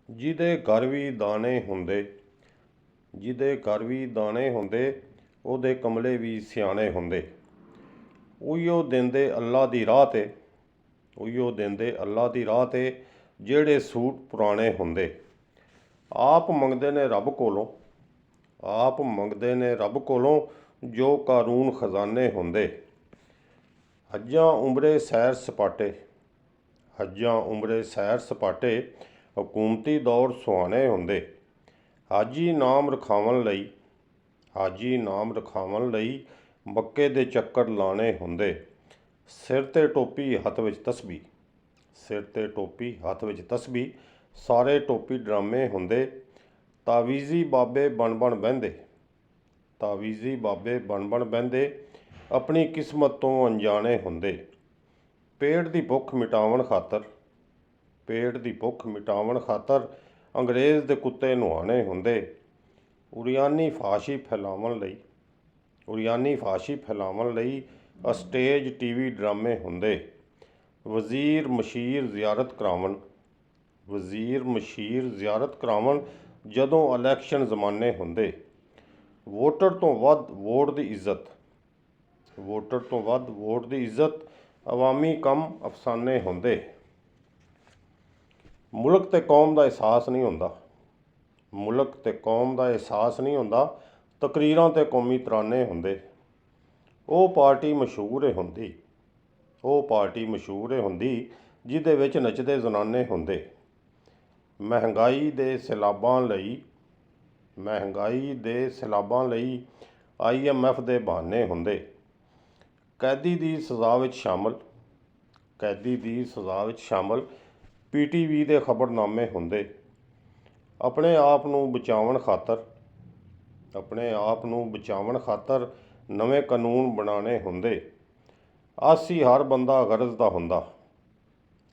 ਜਿਹਦੇ ਘਰ ਵੀ ਦਾਣੇ ਹੁੰਦੇ, ਜਿਹਦੇ ਘਰ ਵੀ ਦਾਣੇ ਹੁੰਦੇ, ਉਹਦੇ ਕਮਲੇ ਵੀ ਸਿਆਣੇ ਹੁੰਦੇ। ਉਹੀਓ ਦਿੰਦੇ ਅੱਲਾ ਦੀ ਰਾਹ 'ਤੇ, ਉਹੀਓ ਦਿੰਦੇ ਅੱਲਾ ਦੀ ਰਾਹ 'ਤੇ, ਜਿਹੜੇ ਸੂਟ ਪੁਰਾਣੇ ਹੁੰਦੇ। ਆਪ ਮੰਗਦੇ ਨੇ ਰੱਬ ਕੋਲੋਂ, ਆਪ ਮੰਗਦੇ ਨੇ ਰੱਬ ਕੋਲੋਂ, ਜੋ ਕਾਨੂੰਨ ਖਜ਼ਾਨੇ ਹੁੰਦੇ। ਹੱਜਾਂ ਉਮਰੇ ਸੈਰ ਸਪਾਟੇ, ਹੱਜਾਂ ਉਮਰੇ ਸੈਰ ਸਪਾਟੇ, ਹਕੂਮਤੀ ਦੌਰ ਸੁਹਾਣੇ ਹੁੰਦੇ। ਹਾਜੀ ਨਾਮ ਰਖਾਵਣ ਲਈ, ਹਾਜੀ ਨਾਮ ਰਖਾਵਣ ਲਈ, ਮੱਕੇ ਦੇ ਚੱਕਰ ਲਾਣੇ ਹੁੰਦੇ। ਸਿਰ 'ਤੇ ਟੋਪੀ ਹੱਥ ਵਿੱਚ ਤਸਬੀਹ, ਸਿਰ 'ਤੇ ਟੋਪੀ ਹੱਥ ਵਿੱਚ ਤਸਬੀਹ, ਸਾਰੇ ਟੋਪੀ ਡਰਾਮੇ ਹੁੰਦੇ। ਤਾਵੀਜ਼ੀ ਬਾਬੇ ਬਣ ਬਣ ਬਹਿੰਦੇ, ਤਾਵੀਜ਼ੀ ਬਾਬੇ ਬਣ ਬਣ ਬਹਿੰਦੇ, ਆਪਣੀ ਕਿਸਮਤ ਤੋਂ ਅਣਜਾਣੇ ਹੁੰਦੇ। ਪੇਟ ਦੀ ਭੁੱਖ ਮਿਟਾਵਣ ਖਾਤਰ, ਪੇਟ ਦੀ ਭੁੱਖ ਮਿਟਾਵਣ ਖਾਤਰ, ਅੰਗਰੇਜ਼ ਦੇ ਕੁੱਤੇ ਨੁਹਾਣੇ ਹੁੰਦੇ। ਉਰੀਆਨੀ ਫਾਸ਼ੀ ਫੈਲਾਵਣ ਲਈ, ਉਰੀਆਨੀ ਫਾਸ਼ੀ ਫੈਲਾਵਣ ਲਈ, ਸਟੇਜ ਟੀਵੀ ਡਰਾਮੇ ਹੁੰਦੇ। ਵਜ਼ੀਰ ਮਸ਼ੀਰ ਜ਼ਿਆਰਤ ਕਰਾਵਣ, ਵਜ਼ੀਰ ਮਸ਼ੀਰ ਜ਼ਿਆਰਤ ਕਰਾਵਣ, ਜਦੋਂ ਇਲੈਕਸ਼ਨ ਜ਼ਮਾਨੇ ਹੁੰਦੇ। ਵੋਟਰ ਤੋਂ ਵੱਧ ਵੋਟ ਦੀ ਇੱਜ਼ਤ, ਵੋਟਰ ਤੋਂ ਵੱਧ ਵੋਟ ਦੀ ਇੱਜ਼ਤ, ਅਵਾਮੀ ਕੰਮ ਅਫਸਾਨੇ ਹੁੰਦੇ। ਮੁਲਕ ਤੇ ਕੌਮ ਦਾ ਅਹਿਸਾਸ ਨਹੀਂ ਹੁੰਦਾ, ਮੁਲਕ ਤੇ ਕੌਮ ਦਾ ਅਹਿਸਾਸ ਨਹੀਂ ਹੁੰਦਾ, ਤਕਰੀਰਾਂ ਤੇ ਕੌਮੀ ਤਰਾਨੇ ਹੁੰਦੇ। ਉਹ ਪਾਰਟੀ ਮਸ਼ਹੂਰ ਏ ਹੁੰਦੀ, ਉਹ ਪਾਰਟੀ ਮਸ਼ਹੂਰ ਏ ਹੁੰਦੀ, ਜਿਹਦੇ ਵਿੱਚ ਨੱਚਦੇ ਜ਼ਨਾਨੇ ਹੁੰਦੇ। ਮਹਿੰਗਾਈ ਦੇ ਸੈਲਾਬਾਂ ਲਈ, ਮਹਿੰਗਾਈ ਦੇ ਸੈਲਾਬਾਂ ਲਈ, IMF ਦੇ ਬਹਾਨੇ ਹੁੰਦੇ। ਕੈਦੀ ਦੀ ਸਜ਼ਾ ਵਿੱਚ ਸ਼ਾਮਲ, ਕੈਦੀ ਦੀ ਸਜ਼ਾ ਵਿੱਚ ਸ਼ਾਮਲ, PTV ਦੇ ਖਬਰਨਾਮੇ ਹੁੰਦੇ। ਆਪਣੇ ਆਪ ਨੂੰ ਬਚਾਉਣ ਖਾਤਰ, ਆਪਣੇ ਆਪ ਨੂੰ ਬਚਾਉਣ ਖਾਤਰ, ਨਵੇਂ ਕਾਨੂੰਨ ਬਣਾਉਣੇ ਹੁੰਦੇ। ਆਸੀ ਹਰ ਬੰਦਾ ਗਰਜ਼ ਦਾ ਹੁੰਦਾ,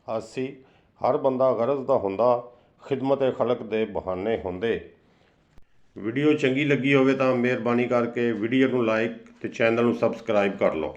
ਆਸੀ ਹਰ ਬੰਦਾ ਗਰਜ਼ ਦਾ ਹੁੰਦਾ, ਖਿਦਮਤ ਖਲਕ ਦੇ ਬਹਾਨੇ ਹੁੰਦੇ। ਵੀਡੀਓ ਚੰਗੀ ਲੱਗੀ ਹੋਵੇ ਤਾਂ ਮਿਹਰਬਾਨੀ ਕਰਕੇ ਵੀਡੀਓ ਨੂੰ ਲਾਈਕ ਅਤੇ ਚੈਨਲ ਨੂੰ ਸਬਸਕ੍ਰਾਈਬ ਕਰ ਲਓ।